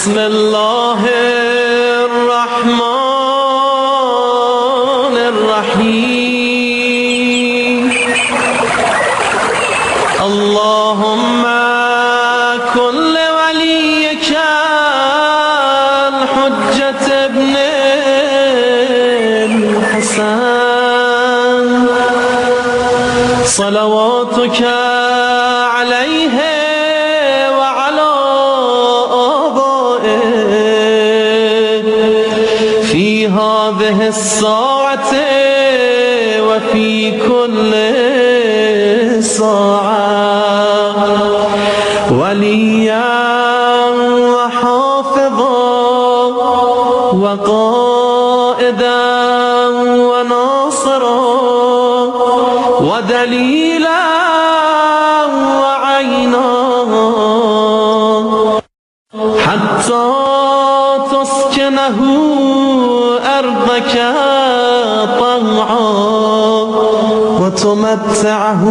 بسم الله الرحمن الرحيم اللهم كن لوليك الحجة ابن الحسن صلواتك عليه وعلى آبائه في هذه الساعة وفي كل ساعة وليا وحافظا وقائدا وناصرا ودليلا وعينا حتى تسكنه أرضك طوعا وتمتعه